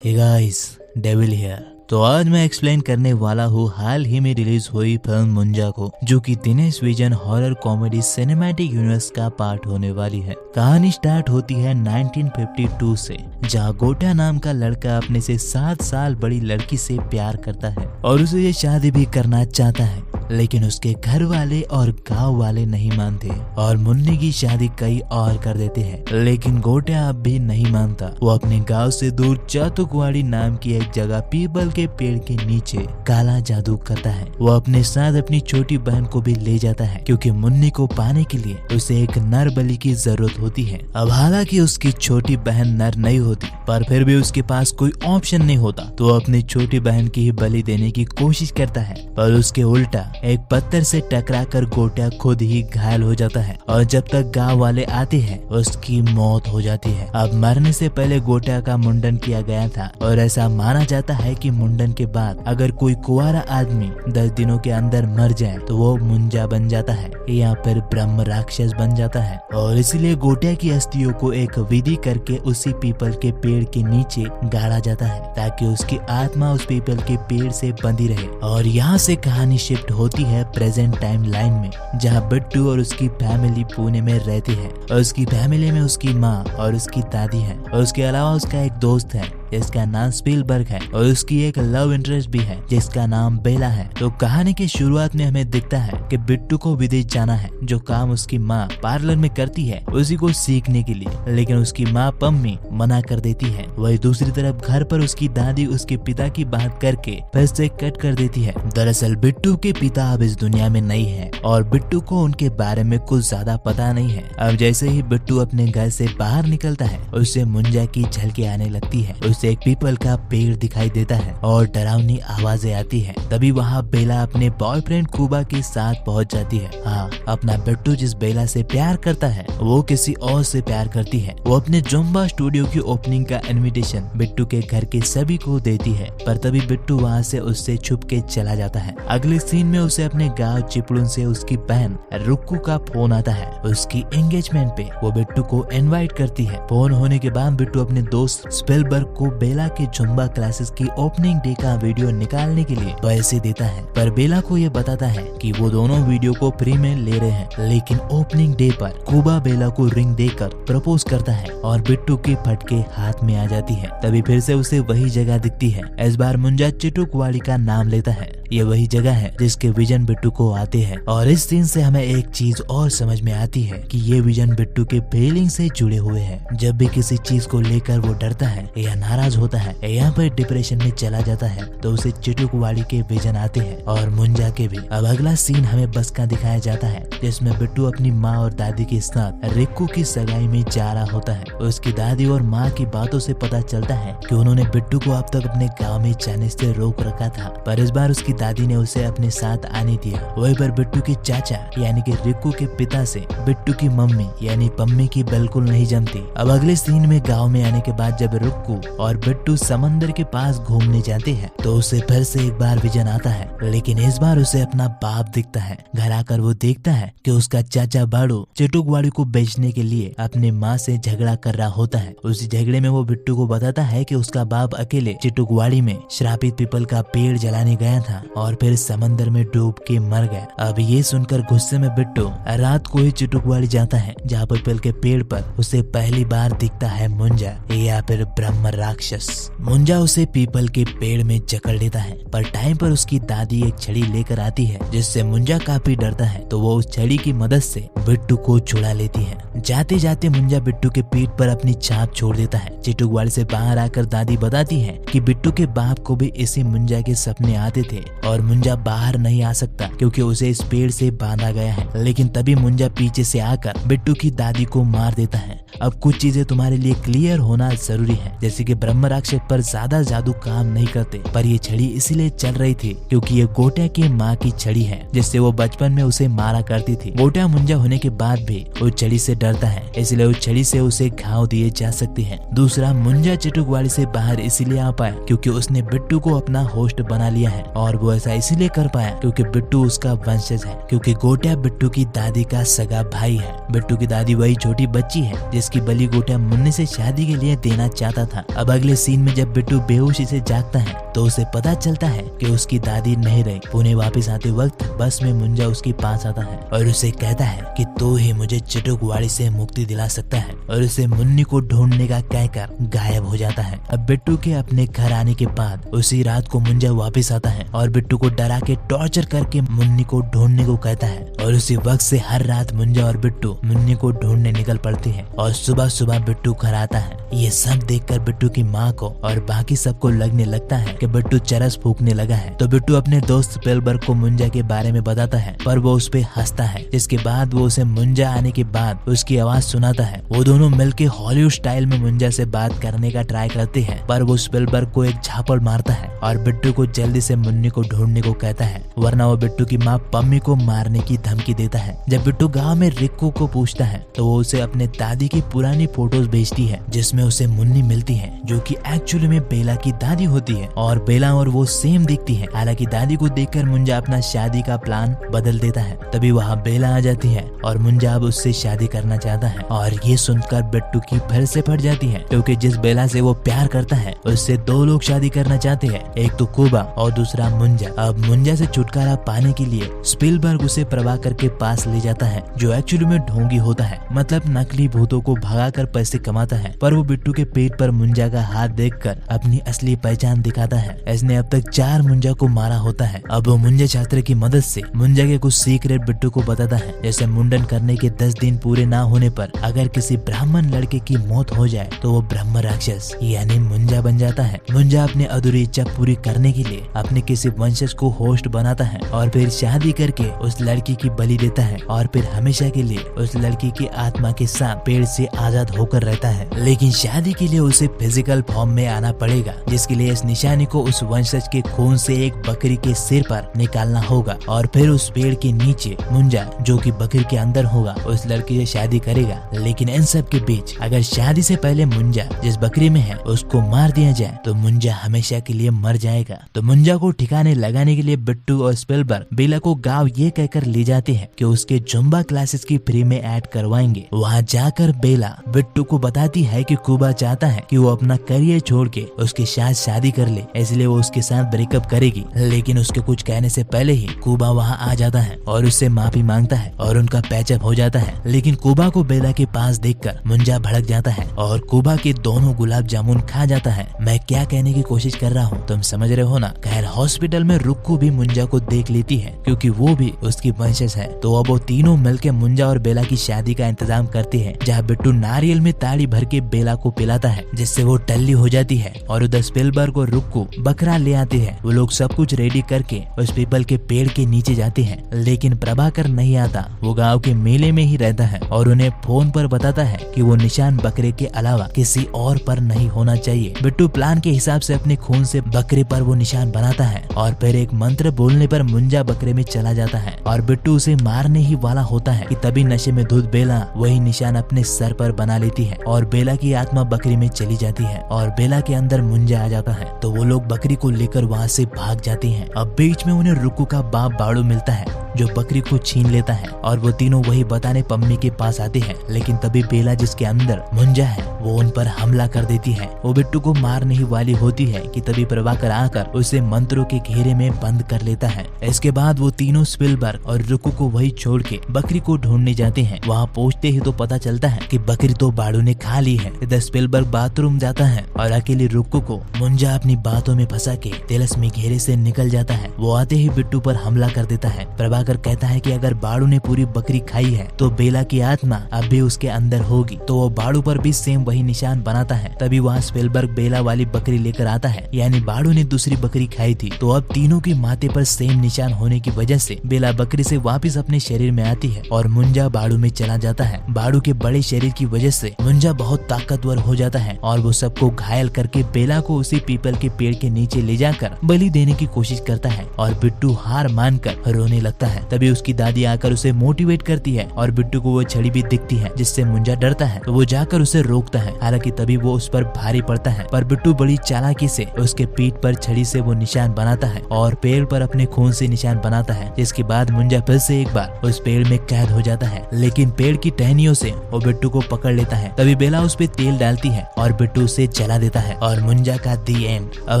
Hey guys, devil here. तो आज मैं एक्सप्लेन करने वाला हूँ हाल ही में रिलीज हुई फिल्म मुंजा को, जो कि Dinesh vision horror comedy cinematic universe का पार्ट होने वाली है। कहानी स्टार्ट होती है 1952 से, जहाँ गोटा नाम का लड़का अपने से 7 साल बड़ी लड़की से प्यार करता है और उसे ये शादी भी करना चाहता है, लेकिन उसके घर वाले और गांव वाले नहीं मानते और मुन्नी की शादी कई और कर देते हैं। लेकिन गोटा अब भी नहीं मानता। वो अपने गांव से दूर चातुकवाड़ी नाम की एक जगह पीपल के पेड़ के नीचे काला जादू करता है। वो अपने साथ अपनी छोटी बहन को भी ले जाता है, क्योंकि मुन्नी को पाने के लिए उसे एक नर बलि की जरूरत होती है। अब हालांकि उसकी छोटी बहन नर नहीं होती, पर फिर भी उसके पास कोई ऑप्शन नहीं होता, तो वो अपनी छोटी बहन की ही बलि देने की कोशिश करता है। पर उसके उल्टा एक पत्थर से टकराकर गोटा खुद ही घायल हो जाता है और जब तक गांव वाले आते हैं उसकी मौत हो जाती है। अब मरने से पहले गोटा का मुंडन किया गया था और ऐसा माना जाता है कि मुंडन के बाद अगर कोई कुंवारा आदमी 10 दिनों के अंदर मर जाए तो वो मुंजा बन जाता है या फिर ब्रह्म राक्षस बन जाता है। और इसलिए गोटा की अस्थियों को एक विधि करके उसी पीपल के पेड़ के नीचे गाड़ा जाता है, ताकि उसकी आत्मा उस पीपल के पेड़ से बंधी रहे। और यहाँ से कहानी शिफ्ट होती है प्रेजेंट टाइम लाइन में, जहाँ बिट्टू और उसकी फैमिली पुणे में रहती है और उसकी फैमिली में उसकी माँ और उसकी दादी है और उसके अलावा उसका एक दोस्त है जिसका नाम स्पीलबर्ग है और उसकी एक लव इंटरेस्ट भी है जिसका नाम बेला है। तो कहानी की शुरुआत में हमें दिखता है कि बिट्टू को विदेश जाना है, जो काम उसकी माँ पार्लर में करती है उसी को सीखने के लिए, लेकिन उसकी माँ पम्मी मना कर देती है। वही दूसरी तरफ घर पर उसकी दादी उसके पिता की बात करके फिर से कट कर देती है। दरअसल बिट्टू के पिता अब इस दुनिया में नहीं है और बिट्टू को उनके बारे में कुछ ज्यादा पता नहीं है। अब जैसे ही बिट्टू अपने घर से बाहर निकलता है उससे मुंजा की झलकें आने लगती है। एक पीपल का पेड़ दिखाई देता है और डरावनी आवाजें आती है। तभी वहाँ बेला अपने बॉयफ्रेंड कुबा के साथ पहुँच जाती है। हाँ, अपना बिट्टू जिस बेला से प्यार करता है वो किसी और से प्यार करती है। वो अपने जुम्बा स्टूडियो की ओपनिंग का इनविटेशन बिट्टू के घर के सभी को देती है, पर तभी बिट्टू वहाँ से उससे छुप के चला जाता है। अगले सीन में उसे अपने गाँव चिपड़ून से उसकी बहन रुक्कू का फोन आता है। उसकी एंगेजमेंट पे वो बिट्टू को इनवाइट करती है। फोन होने के बाद बिट्टू अपने दोस्त स्पीलबर्ग को बेला के जुम्बा क्लासेस की ओपनिंग डे का वीडियो निकालने के लिए पैसे देता है, पर बेला को ये बताता है कि वो दोनों वीडियो को फ्री में ले रहे हैं। लेकिन ओपनिंग डे पर कुबा बेला को रिंग देकर प्रपोज करता है और बिट्टू की फटके हाथ में आ जाती है। तभी फिर से उसे वही जगह दिखती है। इस बार मुंजा चिटुकवाड़ी का नाम लेता है। ये वही जगह है जिसके विजन बिट्टू को आते हैं। और इस सीन से हमें एक चीज और समझ में आती है कि ये विजन बिट्टू के फीलिंग से जुड़े हुए हैं। जब भी किसी चीज को लेकर वो डरता है या नाराज होता है या फिर डिप्रेशन में चला जाता है तो उसे चिटुकवाड़ी के विजन आते हैं और मुंजा के भी। अब अगला सीन हमें बस का दिखाया जाता है, जिसमें बिट्टू अपनी माँ और दादी के साथ रिक्कू की सगाई में जा रहा होता है। उसकी दादी और माँ की बातों से पता चलता है कि उन्होंने बिट्टू को अब तक अपने गाँव में जाने से रोक रखा था, पर इस बार उसकी दादी ने उसे अपने साथ आने दिया। वहीं पर बिट्टू के चाचा यानी कि रिक्कू के पिता से बिट्टू की मम्मी यानी पम्मी की बिल्कुल नहीं जमती। अब अगले सीन में गांव में आने के बाद जब रिक्कू और बिट्टू समंदर के पास घूमने जाते हैं तो उसे फिर से एक बार विजन आता है, लेकिन इस बार उसे अपना बाप दिखता है। घर आकर वो देखता है कि उसका चाचा बाड़ू चिटुकवाड़ी को बेचने के लिए अपने माँ से झगड़ा कर रहा होता है। उसी झगड़े में वो बिट्टू को बताता है कि उसका बाप अकेले चिटुकवाड़ी में श्रापित पीपल का पेड़ जलाने गया था और फिर समंदर में डूब के मर गया। अब ये सुनकर गुस्से में बिट्टू रात को ही चिटुकवाड़ी जाता है, जहाँ पीपल के पेड़ पर उसे पहली बार दिखता है मुंजा या फिर ब्रह्म राक्षस। मुंजा उसे पीपल के पेड़ में जकड़ लेता है, पर टाइम पर उसकी दादी एक छड़ी लेकर आती है, जिससे मुंजा काफी डरता है। तो वो उस छड़ी की मदद से बिट्टू को छुड़ा लेती है। जाते जाते मुंजा बिट्टू के पीठ पर अपनी छाप छोड़ देता है। चिटुकवाड़ी से बाहर आकर दादी बताती है कि बिट्टू के बाप को भी इसी मुंजा के सपने आते थे और मुंजा बाहर नहीं आ सकता क्योंकि उसे इस पेड़ से बांधा गया है। लेकिन तभी मुंजा पीछे से आकर बिट्टू की दादी को मार देता है। अब कुछ चीजें तुम्हारे लिए क्लियर होना जरूरी है, जैसे कि ब्रह्म राक्षस पर ज्यादा जादू काम नहीं करते, पर ये छड़ी इसीलिए चल रही थी क्योंकि ये गोटा की माँ की छड़ी है, जिससे वो बचपन में उसे मारा करती थी। गोटा मुंजा होने के बाद भी उस छड़ी से डरता है, इसलिए उस छड़ी से उसे घाव दिए जा सकते हैं। दूसरा, मुंजा चिटुकवाड़ी से बाहर इसीलिए आ पाया क्योंकि उसने बिट्टू को अपना होस्ट बना लिया है और वो ऐसा इसीलिए कर पाया क्योंकि बिट्टू उसका वंशज है, क्योंकि गोटिया बिट्टू की दादी का सगा भाई है। बिट्टू की दादी वही छोटी बच्ची है जिसकी बलि गोटिया मुन्नी से शादी के लिए देना चाहता था। अब अगले सीन में जब बिट्टू बेहोशी से जागता है तो उसे पता चलता है कि उसकी दादी नहीं रही। पुणे वापस आते वक्त बस में मुंजा उसके पास आता है और उसे कहता है कि तू ही मुझे चिटुकवाड़ी से मुक्ति दिला सकता है, और उसे मुन्नी को ढूंढने का कहकर गायब हो जाता है। अब बिट्टू के अपने घर आने के बाद उसी रात को मुंजा वापस आता है और बिट्टू को डरा के टॉर्चर करके मुन्नी को ढूंढने को कहता है, और उसी वक्त से हर रात मुंजा और बिट्टू मुन्नी को ढूंढने निकल पड़ते हैं और सुबह सुबह बिट्टू घर आता है। ये सब देखकर बिट्टू की माँ को और बाकी सबको लगने लगता है कि बिट्टू चरस फूकने लगा है। तो बिट्टू अपने दोस्त स्पिलबर्ग को मुंजा के बारे में बताता है, पर वो उस पे हंसता है। जिसके बाद वो उसे मुंजा आने के बाद उसकी आवाज सुनाता है। वो दोनों मिलके हॉलीवुड स्टाइल में मुंजा से बात करने का ट्राई करते हैं, पर वो स्पिलबर्ग को एक झापड़ मारता है और बिट्टू को जल्दी से मुन्नी को ढूंढने को कहता है, वरना वो बिट्टू की माँ पम्मी को मारने की धमकी देता है। जब बिट्टू गाँव में रिक्कू को पूछता है तो वो उसे अपने दादी की पुरानी फोटोज भेजती है जिसमें उसे मुन्नी मिलती है, जो कि एक्चुअली में बेला की दादी होती है, और बेला और वो सेम दिखती है। हालांकि दादी को देखकर मुंजा अपना शादी का प्लान बदल देता है। तभी वहाँ बेला आ जाती है और मुंजा अब उससे शादी करना चाहता है, और ये सुनकर बिट्टू की फिर से फट जाती है, क्योंकि जिस बेला से वो प्यार करता है उससे दो लोग शादी करना चाहते हैं, एक तो कुबा और दूसरा मुंजा। अब मुंजा से छुटकारा पाने के लिए स्पिलबर्ग उसे प्रभाकर के पास ले जाता है, जो एक्चुअली में ढोंगी होता है, मतलब नकली भूतों को भगाकर पैसे कमाता है। पर वो बिट्टू के पेट पर मुंजा का हाथ देखकर अपनी असली पहचान दिखाता है। इसने अब तक 4 मुंजा को मारा होता है। अब वो मुंजा छात्र की मदद से मुंजा के कुछ सीक्रेट बिट्टू को बताता है, जैसे मुंडन करने के 10 दिन पूरे ना होने पर अगर किसी ब्राह्मण लड़के की मौत हो जाए तो वो ब्रह्म राक्षस यानी मुंजा बन जाता है। मुंजा अपनी अधूरी इच्छा पूरी करने के लिए अपने किसी वंशज को होस्ट बनाता है और फिर शादी करके उस लड़की की बलि देता है, और फिर हमेशा के लिए उस लड़की की आत्मा के साथ पेड़ से आजाद होकर रहता है। लेकिन शादी के लिए उसे फिजिकल फॉर्म में आना पड़ेगा, जिसके लिए इस निशानी को उस वंशज के खून से एक बकरी के सिर पर निकालना होगा, और फिर उस पेड़ के नीचे मुंजा, जो कि बकरी के अंदर होगा, उस लड़की से शादी करेगा। लेकिन इन सब के बीच अगर शादी से पहले मुंजा जिस बकरी में है उसको मार दिया जाए तो मुंजा हमेशा के लिए मर जाएगा। तो मुंजा को ठिकाने लगाने के लिए बिट्टू और स्पिलबर्ग बेला को गाँव ये कहकर ले जाते हैं कि उसके जुम्बा क्लासेस की फ्री में ऐड करवाएंगे। वहाँ जाकर बेला बिट्टू को बताती है कि कुबा चाहता है कि वो अपना करियर छोड़ के उसके साथ शादी कर ले, इसलिए वो उसके साथ ब्रेकअप करेगी। लेकिन उसके कुछ कहने से पहले ही कुबा वहाँ आ जाता है और उससे माफी मांगता है और उनका पैचअप हो जाता है। लेकिन कुबा को बेला के पास देखकर मुंजा भड़क जाता है और कुबा के दोनों गुलाब जामुन खा जाता है। मैं क्या कहने की कोशिश कर रहा हूँ तुम समझ रहे हो ना। खैर हॉस्पिटल में रुक्कू भी मुंजा को देख लेती है क्योंकि वो भी उसकी वंशज है। तो अब वो तीनों मिलकर मुंजा और बेला की शादी का इंतजाम करते हैं, जहाँ बिट्टू नारियल में ताड़ी भर के बेला को पिलाता है जिससे वो टल्ली हो जाती है, और उधर स्पिलबर्ग और रुक्कू बकरा ले आते हैं। वो लोग सब कुछ रेडी करके उस पीपल के पेड़ के नीचे जाते हैं, लेकिन प्रभाकर नहीं आता। वो गाँव के मेले में ही रहता है और उन्हें फोन पर बताता है कि वो निशान बकरे के अलावा किसी और पर नहीं होना चाहिए। बिट्टू प्लान के हिसाब से अपने खून से बकरे पर वो निशान बनाता है और फिर एक मंत्र बोलने पर मुंजा बकरे में चला जाता है और बिट्टू उसे मारने ही वाला होता है कि तभी नशे में धुत बेला वही निशान अपने सर पर बना लेती है और बेला की आत्मा बकरी में चली जाती है और बेला के अंदर मुंजा आ जाता है। तो वो लोग बकरी को लेकर वहाँ से भाग जाते हैं। अब बीच में उन्हें रुक्कू का बाप बाड़ू मिलता है जो बकरी को छीन लेता है और वो तीनों वही बताने पम्मी के पास आते हैं। लेकिन तभी बेला जिसके अंदर मुंजा है वो उन पर हमला कर देती है। वो बिट्टू को मारने ही वाली होती है कि तभी प्रभाकर आकर उसे मंत्रों के घेरे में बंद कर लेता है। इसके बाद वो तीनों स्पिलबर्ग और रुक्कू को वही छोड़ के बकरी को ढूंढने जाते हैं। वहाँ पहुँचते ही तो पता चलता है कि बकरी तो बाड़ू ने खा ली है। इधर स्पिलबर्ग बाथरूम जाता है और अकेले रुक्कू को मुंजा अपनी बातों में फंसा के तिलस्मी घेरे से निकल जाता है। वो आते ही बिट्टू पर हमला कर देता है। प्रभाकर कहता है कि अगर बाड़ू ने पूरी बकरी खाई है तो बेला की आत्मा अब भी उसके अंदर होगी। तो वो बाड़ू पर भी सेम वही निशान बनाता है। तभी वहाँ स्पिलबर्ग बेला वाली बकरी लेकर आता है, यानी बाड़ू ने दूसरी बकरी खाई थी। तो अब तीनों के माथे पर सेम निशान होने की वजह से बेला बकरी से वापस अपने शरीर में आती है और मुंजा बाड़ू में चला जाता है। बाड़ू के बड़े शरीर की वजह से मुंजा बहुत ताकतवर हो जाता है और वो सबको घायल करके बेला को उसी पीपल के पेड़ के नीचे ले जाकर बलि देने की कोशिश करता है और बिट्टू हार मानकर रोने लगता है। तभी उसकी दादी आकर उसे मोटिवेट करती है और बिट्टू को वो छड़ी भी दिखती है जिससे मुंजा डरता है, तो वो जाकर उसे रोकता है। हालांकि तभी वो उस पर भारी पड़ता है, पर बिट्टू बड़ी चालाकी से उसके पीठ पर छड़ी से वो निशान बनाता है और पेड़ पर अपने खून से निशान बनाता है, जिसके बाद मुंजा फिर से एक बार उस पेड़ में कैद हो जाता है। लेकिन पेड़ की टहनियों से वो बिट्टू को पकड़ लेता है। तभी बेला उस पे तेल डालती है और बिट्टू उसे जला देता है। और मुंजा का दी एंड। अब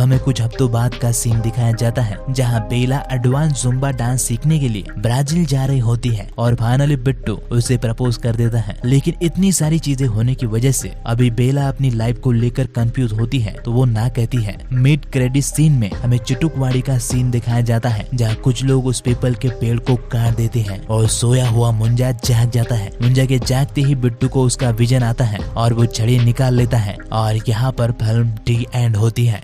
हमें कुछ हफ्तों बाद का सीन दिखाया जाता है जहाँ बेला एडवांस जुम्बा डांस सीखने के लिए ब्राजील जा रही होती है और फाइनली बिट्टू उसे प्रपोज कर देता है। लेकिन इतनी सारी चीजें होने की वजह से अभी बेला अपनी लाइफ को लेकर कंफ्यूज होती है, तो वो ना कहती है। मिड क्रेडिट सीन में हमें चिटुकवाड़ी का सीन दिखाया जाता है जहाँ कुछ लोग उस पीपल के पेड़ को काट देते हैं और सोया हुआ मुंजा जाग जाता है। मुंजा के जागते ही बिट्टू को उसका विजन आता है और वो छड़ी निकाल लेता है और यहाँ पर फिल्म डी एंड होती है।